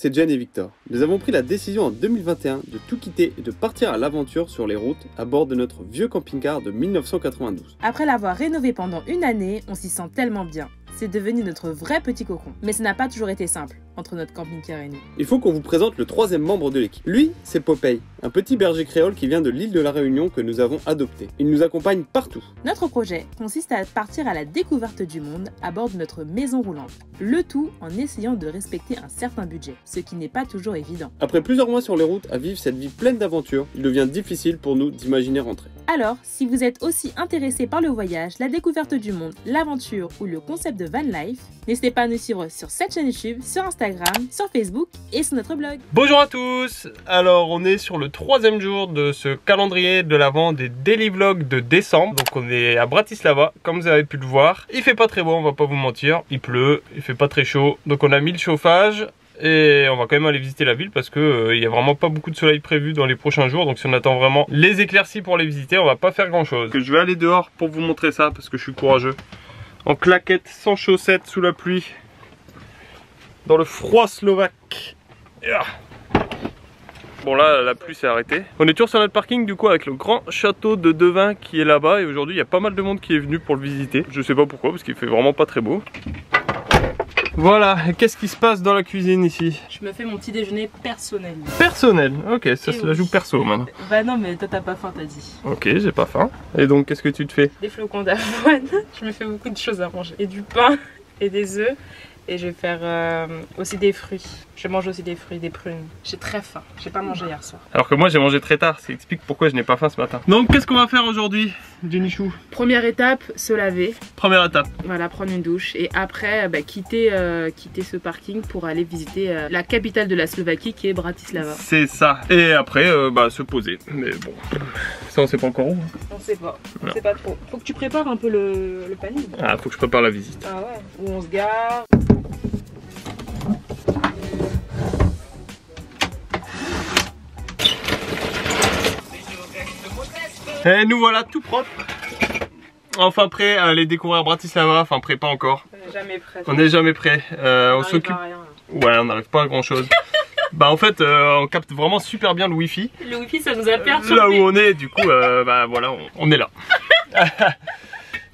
c'est Jen et Victor. Nous avons pris la décision en 2021 de tout quitter et de partir à l'aventure sur les routes à bord de notre vieux camping-car de 1992. Après l'avoir rénové pendant une année, on s'y sent tellement bien. C'est devenu notre vrai petit cocon. Mais ça n'a pas toujours été simple entre notre camping-car et nous. Il faut qu'on vous présente le troisième membre de l'équipe. Lui, c'est Popeye, un petit berger créole qui vient de l'île de la Réunion que nous avons adopté. Il nous accompagne partout. Notre projet consiste à partir à la découverte du monde à bord de notre maison roulante. Le tout en essayant de respecter un certain budget, ce qui n'est pas toujours évident. Après plusieurs mois sur les routes à vivre cette vie pleine d'aventures, il devient difficile pour nous d'imaginer rentrer. Alors, si vous êtes aussi intéressé par le voyage, la découverte du monde, l'aventure ou le concept de van life, n'hésitez pas à nous suivre sur cette chaîne YouTube, sur Instagram, sur Facebook et sur notre blog. Bonjour à tous. Alors on est sur le troisième jour de ce calendrier de l'Avent des daily vlogs de décembre. Donc on est à Bratislava, comme vous avez pu le voir. Il fait pas très beau, on va pas vous mentir. Il pleut, il fait pas très chaud. Donc on a mis le chauffage. Et on va quand même aller visiter la ville parce que il y a vraiment pas beaucoup de soleil prévu dans les prochains jours. Donc si on attend vraiment les éclaircies pour les visiter, on va pas faire grand chose. Je vais aller dehors pour vous montrer ça parce que je suis courageux. En claquettes, sans chaussettes, sous la pluie, dans le froid slovaque. Bon là, la pluie s'est arrêtée. On est toujours sur notre parking du coup avec le grand château de Devin qui est là-bas. Et aujourd'hui il y a pas mal de monde qui est venu pour le visiter. Je sais pas pourquoi parce qu'il fait vraiment pas très beau. Voilà, qu'est-ce qui se passe dans la cuisine ici? Je me fais mon petit déjeuner personnel. Personnel, ok, ça se la joue perso maintenant. Bah non, mais toi t'as pas faim, t'as dit. Ok, j'ai pas faim. Et donc qu'est-ce que tu te fais? Des flocons d'avoine, je me fais beaucoup de choses à manger. Et du pain, et des œufs. Et je vais faire aussi des fruits. Je mange aussi des fruits, des prunes. J'ai très faim. J'ai pas mangé hier soir. Alors que moi j'ai mangé très tard, ça explique pourquoi je n'ai pas faim ce matin. Donc qu'est-ce qu'on va faire aujourd'hui, Jenny Chou? Première étape, se laver. Première étape. Voilà, prendre une douche. Et après, quitter ce parking pour aller visiter la capitale de la Slovaquie qui est Bratislava. C'est ça. Et après, se poser. Mais bon, ça on sait pas encore où. On sait pas. On sait pas trop. Faut que tu prépares un peu le planning. Ah, faut que je prépare la visite. Ah ouais. Où on se gare. Et nous voilà tout propre. Enfin prêt à aller découvrir Bratislava. Enfin prêt, pas encore. On n'est jamais prêt. On n'est jamais prêt. On s'occupe. Ouais, on n'arrive pas à grand chose. Bah en fait on capte vraiment super bien le wifi. Le wifi ça nous a perturbé. Là où on est, du coup voilà, on est là.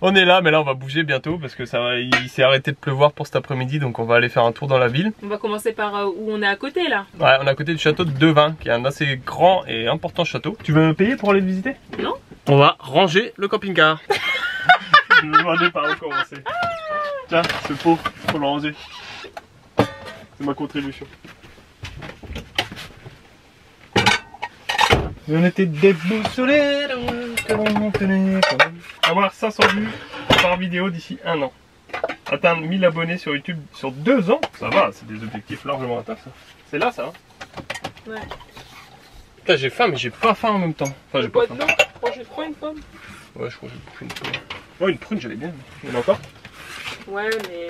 On est là, mais là on va bouger bientôt parce que il s'est arrêté de pleuvoir pour cet après-midi, donc on va aller faire un tour dans la ville. On va commencer par où on est à côté là. Ouais, on est à côté du château de Devin, qui est un assez grand et important château. Tu veux me payer pour aller le visiter? Non. On va ranger le camping-car. Je me demandais par où commencer. Tiens, ce pot, faut le ranger. C'est ma contribution. On était déboussolés, avoir 500 vues par vidéo d'ici 1 an. Atteindre 1000 abonnés sur YouTube sur 2 ans, ça va, c'est des objectifs largement atteints ça. C'est là ça hein. Ouais. Putain j'ai faim mais j'ai pas faim en même temps. Enfin j'ai pas faim. Oh, j'ai trop une pomme. Ouais je crois que j'ai bouffé une prune. Ouais une prune j'avais bien. Il y en a encore? Ouais mais...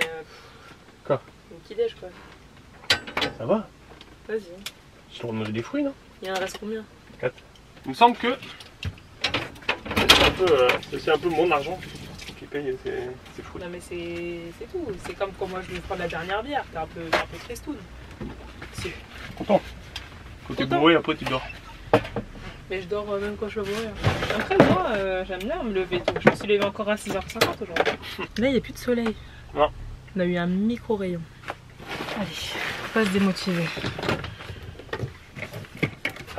Quoi? Une petit déj quoi. Ça va? Vas-y. J'ai le droit de manger des fruits non? Il en reste combien? 4. Il me semble que c'est un peu mon argent qui paye ces fruits. Non mais c'est tout. C'est comme quand moi je vais prendre la dernière bière. T'es un peu tristoun. Si. Content. Quand t'es bourré après tu dors. Mais je dors même quand je suis bourré. Après moi j'aime bien me lever tôt. Je me suis levée encore à 6h50 aujourd'hui. Là il n'y a plus de soleil. Non. On a eu un micro rayon. Allez, faut pas se démotiver.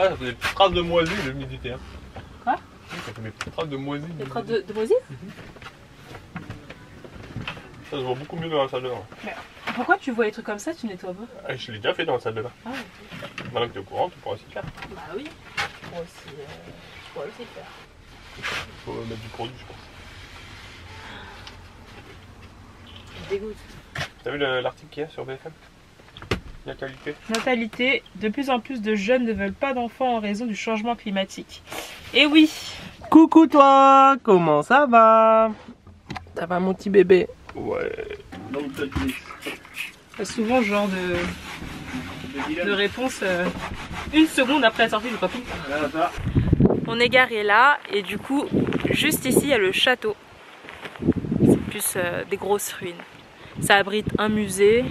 Ah, ça fait des petites traces de moisie l'humidité. Hein. Quoi? Ça fait des petites traces de moisie. Des traces de moisie? Ça se voit beaucoup mieux dans la salle de bain. Mais pourquoi tu vois les trucs comme ça, tu nettoies pas? Ah, je l'ai déjà fait dans la salle de bain. Ah ok. Maintenant que tu es au courant, tu pourras aussi le faire. Bah oui, je pourrais aussi le faire. Il faut mettre du produit, je pense. Je dégoûte. T'as vu l'article qu'il y a sur BFM? Natalité. Natalité, de plus en plus de jeunes ne veulent pas d'enfants en raison du changement climatique. Et oui. Coucou toi, comment ça va? Ça va mon petit bébé? Ouais. Donc C'est souvent ce genre de réponse 1 seconde après la sortie du camping. On est garé là et du coup juste ici il y a le château. C'est plus des grosses ruines. Ça abrite un musée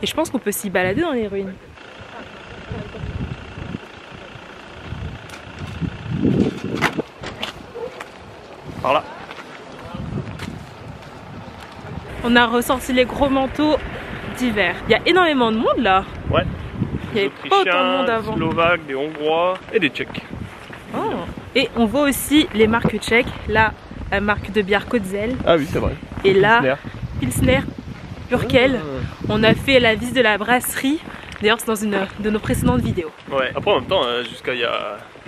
Et je pense qu'on peut s'y balader dans les ruines. Par là. On a ressorti les gros manteaux d'hiver. Il y a énormément de monde là. Ouais. Il n'y avait pas autant de monde avant. Des Slovaques, des Hongrois et des Tchèques. Oh. Et on voit aussi les marques tchèques. Là, la marque de bière Kotzel. Ah oui, c'est vrai. Et là, Pilsner, Urquell. On a fait la visite de la brasserie. D'ailleurs, c'est dans une de nos précédentes vidéos. Ouais. Après, en même temps, jusqu'à il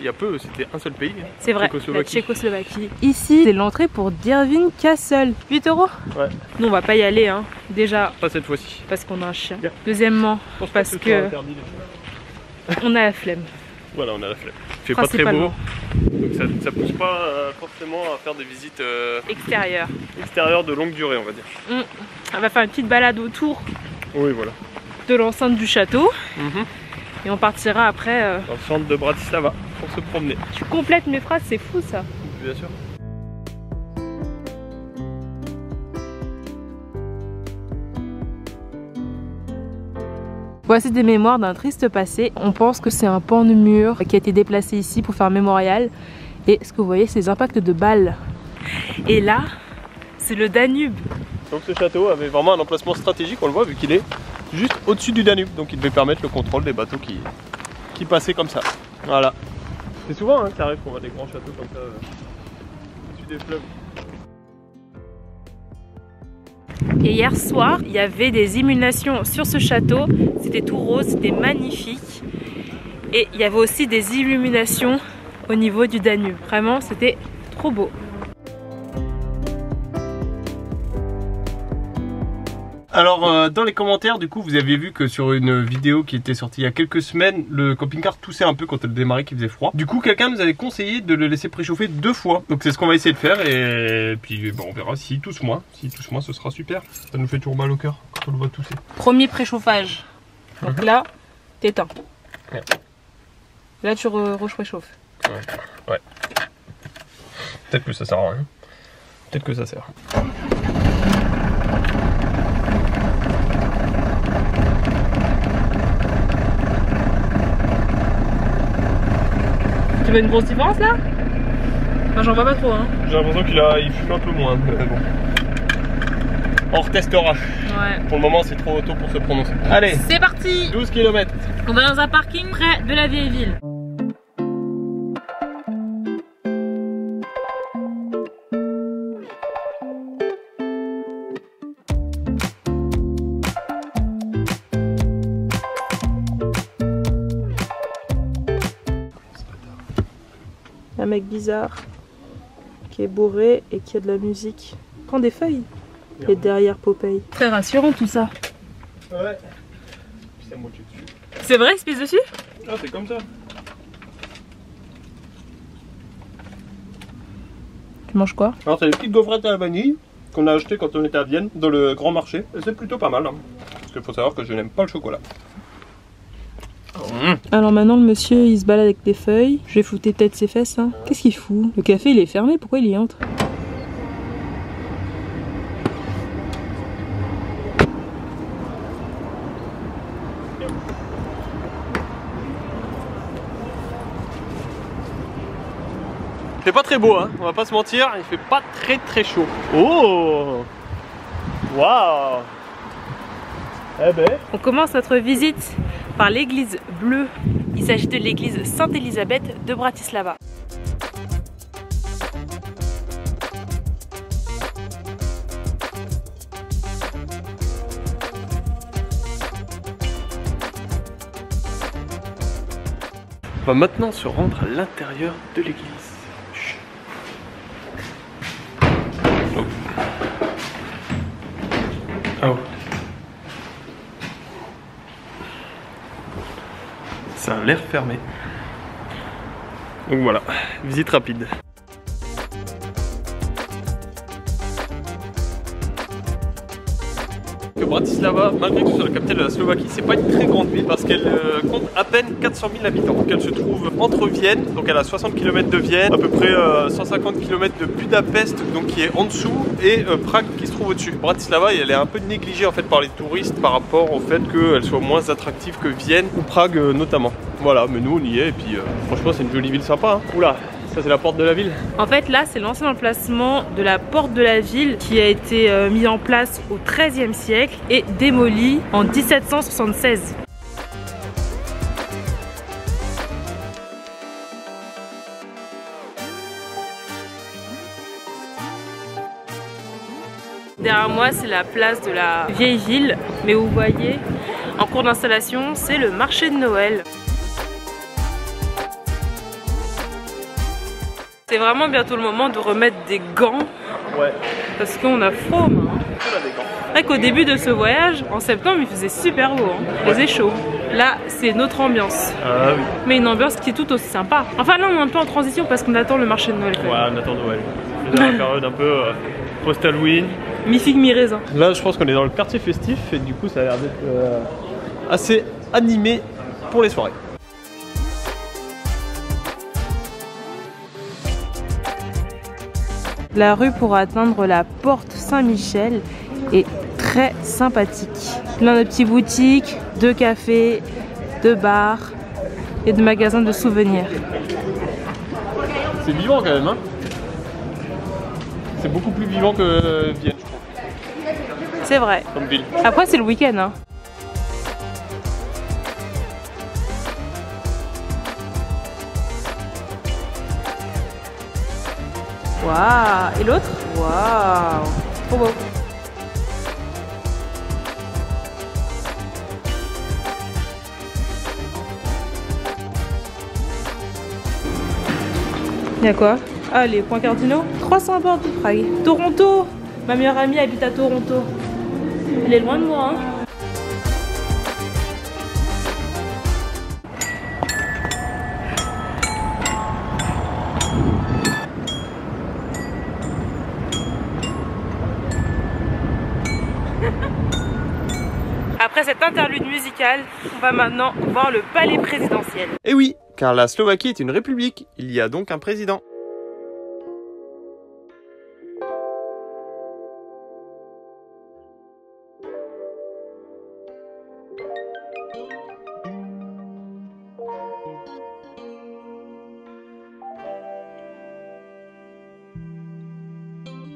y a peu, c'était un seul pays. C'est vrai, la Tchécoslovaquie. Ici, c'est l'entrée pour Derwent Castle. 8 €. Ouais. Nous, on va pas y aller, hein. Déjà. Pas cette fois-ci. Parce qu'on a un chien. Bien. Deuxièmement, parce que on a la flemme. Voilà, on a la flemme. Il fait pas très beau. Donc ça pousse pas forcément à faire des visites extérieures de longue durée, on va dire. On va faire une petite balade autour. Oui, voilà. De l'enceinte du château. Et on partira après dans le centre de Bratislava pour se promener. Tu complètes mes phrases, c'est fou ça. Bien sûr. Voici des mémoires d'un triste passé. On pense que c'est un pan de mur qui a été déplacé ici pour faire un mémorial. Et ce que vous voyez, c'est les impacts de balles. Et là, c'est le Danube. Donc ce château avait vraiment un emplacement stratégique, on le voit, vu qu'il est juste au-dessus du Danube. Donc il devait permettre le contrôle des bateaux qui passaient comme ça. Voilà. C'est souvent hein, que ça arrive qu'on voit des grands châteaux comme ça au-dessus des fleuves. Et hier soir, il y avait des illuminations sur ce château. C'était tout rose, c'était magnifique. Et il y avait aussi des illuminations au niveau du Danube. Vraiment, c'était trop beau. Alors dans les commentaires du coup vous aviez vu que sur une vidéo qui était sortie il y a quelques semaines, le camping-car toussait un peu quand elle démarrait, qu'il faisait froid. Du coup quelqu'un nous avait conseillé de le laisser préchauffer 2 fois. Donc c'est ce qu'on va essayer de faire et puis bon, on verra s'il tousse moins. S'il tousse moins ce sera super. Ça nous fait toujours mal au cœur quand on le voit tousser. Premier préchauffage. Donc là, t'éteins. Ouais. Là tu repréchauffes. Ouais. Peut-être que ça sert à rien. Peut-être que ça sert. Tu vois une grosse différence là? Moi j'en vois pas trop hein. J'ai l'impression qu'il fume un peu moins, mais bon. On retestera. Ouais. Pour le moment c'est trop tôt pour se prononcer. Allez, c'est parti. 12 km. On va dans un parking près de la vieille ville. Un mec bizarre qui est bourré et qui a de la musique. Prends des feuilles. Et derrière Popeye. Très rassurant tout ça. Ouais. C'est moi qui dessus. C'est vrai, il se pisse dessus? Ah, c'est comme ça. Tu manges quoi? Alors, c'est des petites gaufrettes à la vanille qu'on a achetées quand on était à Vienne, dans le grand marché. Et c'est plutôt pas mal. Hein. Parce qu'il faut savoir que je n'aime pas le chocolat. Alors maintenant le monsieur il se balade avec des feuilles. Je vais flouter peut-être ses fesses hein. Qu'est-ce qu'il fout? Le café il est fermé, pourquoi il y entre? C'est pas très beau hein, on va pas se mentir, il fait pas très chaud. Oh, waouh. Eh ben. On commence notre visite par l'église bleue. Il s'agit de l'église Sainte-Élisabeth de Bratislava. On va maintenant se rendre à l'intérieur de l'église. Oh. Oh. Ça a l'air fermé. Donc voilà, visite rapide. que Bratislava, malgré que ce soit la capitale de la Slovaquie, c'est pas une très grande ville parce qu'elle compte à peine 400 000 habitants. Donc elle se trouve entre Vienne, donc elle a 60 km de Vienne, à peu près 150 km de Budapest, donc qui est en dessous, et Prague qui se trouve au-dessus. Bratislava, elle est un peu négligée en fait par les touristes par rapport au fait qu'elle soit moins attractive que Vienne ou Prague notamment. Voilà, mais nous on y est et puis franchement c'est une jolie ville sympa. Hein. Oula, ça c'est la porte de la ville. En fait là c'est l'ancien emplacement de la porte de la ville qui a été mis en place au XIIIe siècle et démoli en 1776. Derrière moi c'est la place de la vieille ville, mais vous voyez en cours d'installation c'est le marché de Noël. C'est vraiment bientôt le moment de remettre des gants. Ouais. Parce qu'on a froid aux mains. C'est vrai qu'au début de ce voyage, en septembre, il faisait super beau, hein. Il faisait chaud. Là, c'est notre ambiance. Ah oui. Mais une ambiance qui est tout aussi sympa. Enfin là, on est un peu en transition parce qu'on attend le marché de Noël quand même. Ouais, on attend Noël. C'est dans la période un peu post-Halloween. Mi-figue, mi-raisin. Là, je pense qu'on est dans le quartier festif et du coup, ça a l'air d'être assez animé pour les soirées. La rue pour atteindre la porte Saint-Michel est très sympathique. Plein de petites boutiques, de cafés, de bars et de magasins de souvenirs. C'est vivant quand même, hein. C'est beaucoup plus vivant que Vienne, je trouve. C'est vrai. Comme ville. Après, c'est le week-end, hein. Waouh! Et l'autre? Waouh! Trop beau! Il y a quoi? Ah, les points cardinaux? 300 bords de Prague. Toronto! Ma meilleure amie habite à Toronto. Elle est loin de moi, hein. Après cette interlude musicale, on va maintenant voir le palais présidentiel. Et oui, car la Slovaquie est une république, il y a donc un président.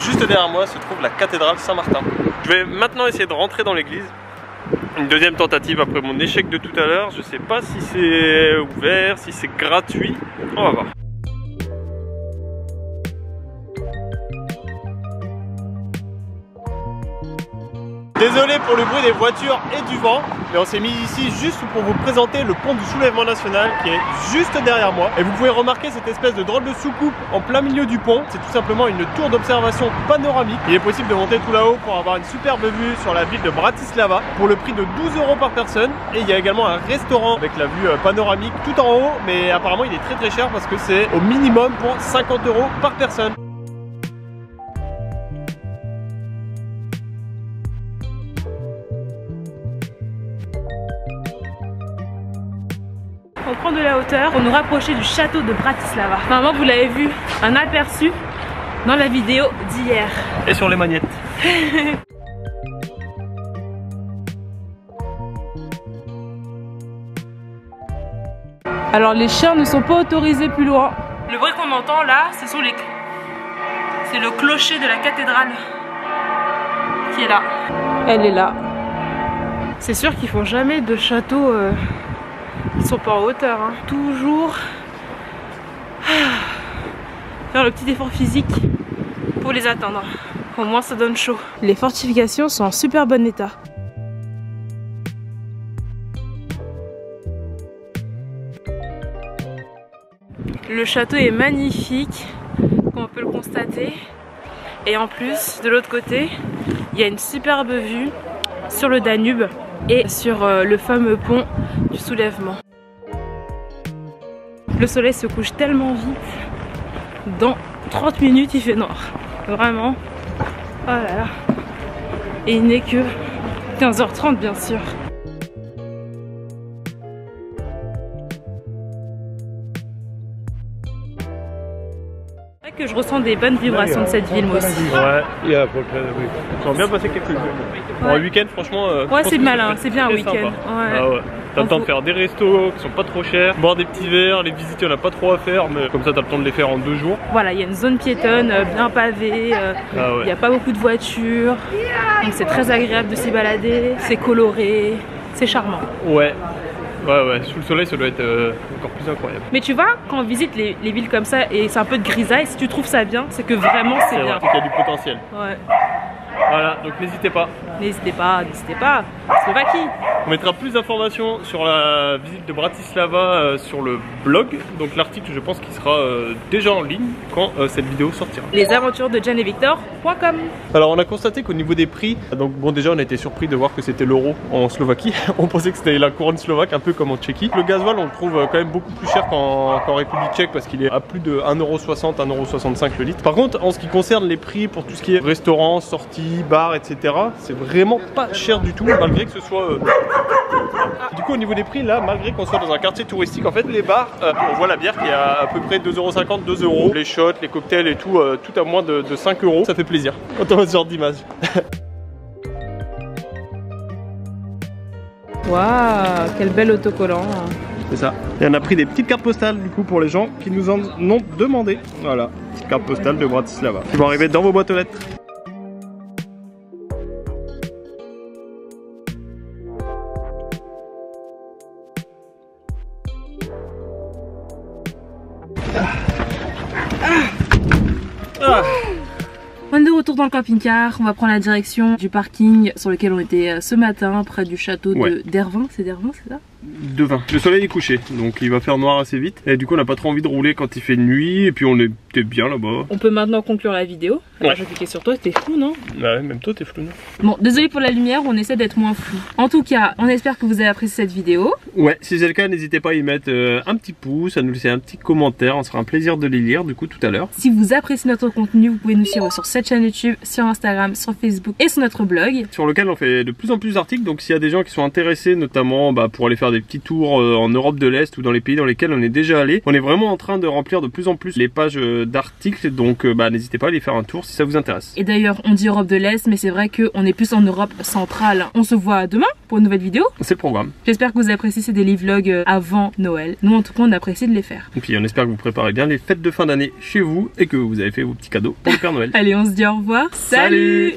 Juste derrière moi se trouve la cathédrale Saint-Martin. Je vais maintenant essayer de rentrer dans l'église. Une deuxième tentative après mon échec de tout à l'heure. Je sais pas si c'est ouvert, si c'est gratuit. On va voir. Désolé pour le bruit des voitures et du vent, mais on s'est mis ici juste pour vous présenter le pont du soulèvement national qui est juste derrière moi. Et vous pouvez remarquer cette espèce de drôle de soucoupe en plein milieu du pont. C'est tout simplement une tour d'observation panoramique. Il est possible de monter tout là-haut pour avoir une superbe vue sur la ville de Bratislava pour le prix de 12 € par personne. Et il y a également un restaurant avec la vue panoramique tout en haut, mais apparemment il est très cher parce que c'est au minimum pour 50 € par personne. On prend de la hauteur pour nous rapprocher du château de Bratislava. Normalement, vous l'avez vu, un aperçu dans la vidéo d'hier. Et sur les magnettes. Alors les chiens ne sont pas autorisés plus loin. Le bruit qu'on entend là, c'est le clocher de la cathédrale qui est là. Elle est là. C'est sûr qu'ils font jamais de château qui sont pas en hauteur, hein. Toujours faire le petit effort physique pour les atteindre. Au moins ça donne chaud. Les fortifications sont en super bon état. Le château est magnifique, comme on peut le constater. Et en plus, de l'autre côté, il y a une superbe vue sur le Danube et sur le fameux pont du soulèvement. Le soleil se couche tellement vite. Dans 30 minutes, il fait noir. Vraiment. Oh là là. Et il n'est que 15h30 bien sûr. Que je ressens des bonnes vibrations de cette ville moi aussi. Ouais, il y a à peu près, oui. Ils ont bien passé quelques jours. Pour un week-end, franchement. Ouais, c'est malin, c'est bien un week-end. Ouais. Ah ouais. T'as le temps de faire des restos qui sont pas trop chers, boire des petits verres, les visites, il n'y en a pas trop à faire, mais comme ça, t'as le temps de les faire en 2 jours. Voilà, il y a une zone piétonne bien pavée, il n'y a pas beaucoup de voitures, donc c'est très agréable de s'y balader, c'est coloré, c'est charmant. Ouais. Ouais, sous le soleil ça doit être encore plus incroyable. Mais tu vois, quand on visite les villes comme ça et c'est un peu de grisaille, si tu trouves ça bien, c'est que vraiment c'est bien. C'est vrai qu'il y a du potentiel. Ouais. Voilà, donc n'hésitez pas. N'hésitez pas. Slovaquie. On mettra plus d'informations sur la visite de Bratislava sur le blog. Donc l'article, je pense qu'il sera déjà en ligne quand cette vidéo sortira. Lesaventuresdejenevictor.com. Alors on a constaté qu'au niveau des prix, donc bon déjà on a été surpris de voir que c'était l'euro en Slovaquie. On pensait que c'était la couronne slovaque, un peu comme en Tchéquie. Le gasoil on le trouve quand même beaucoup plus cher qu'en République tchèque parce qu'il est à plus de 1,60 €, 1,65 € le litre. Par contre en ce qui concerne les prix pour tout ce qui est restaurant, sortie, bar, etc. c'est vraiment pas cher du tout malgré que ce soit... Du coup au niveau des prix là, malgré qu'on soit dans un quartier touristique, en fait les bars, on voit la bière qui est à peu près 2,50 €, 2 €. Les shots, les cocktails et tout, tout à moins de 5 €. Ça fait plaisir quand on voit ce genre d'image. Waouh, quel bel autocollant. C'est ça. Et on a pris des petites cartes postales du coup pour les gens qui nous en ont demandé. Voilà, petite carte postale de Bratislava. Qui vont arriver dans vos boîtes aux lettres. On est de retour dans le camping-car, on va prendre la direction du parking sur lequel on était ce matin, près du château d'Hervin. C'est d'Hervin, c'est ça? Devin. Le soleil est couché, donc il va faire noir assez vite. Et du coup on n'a pas trop envie de rouler quand il fait nuit, et puis on était bien là-bas. On peut maintenant conclure la vidéo. Ouais. Je vais cliquer sur toi, t'es flou non? Ouais, même toi t'es flou non? Bon, désolé pour la lumière, on essaie d'être moins flou. En tout cas, on espère que vous avez apprécié cette vidéo. Ouais, si c'est le cas, n'hésitez pas à y mettre un petit pouce, à nous laisser un petit commentaire, on sera un plaisir de les lire du coup tout à l'heure. Si vous appréciez notre contenu, vous pouvez nous suivre sur cette chaîne YouTube, sur Instagram, sur Facebook et sur notre blog. Sur lequel on fait de plus en plus d'articles, donc s'il y a des gens qui sont intéressés, notamment pour aller faire des petits tours en Europe de l'Est ou dans les pays dans lesquels on est déjà allé, on est vraiment en train de remplir de plus en plus les pages d'articles, donc n'hésitez pas à aller faire un tour si ça vous intéresse. Et d'ailleurs on dit Europe de l'Est, mais c'est vrai qu'on est plus en Europe centrale. On se voit demain pour une nouvelle vidéo. C'est le programme. J'espère que vous appréciez ces daily vlogs avant Noël. Nous en tout cas on apprécie de les faire. Et puis on espère que vous préparez bien les fêtes de fin d'année chez vous et que vous avez fait vos petits cadeaux pour le Père Noël. Allez, on se dit au revoir. Salut.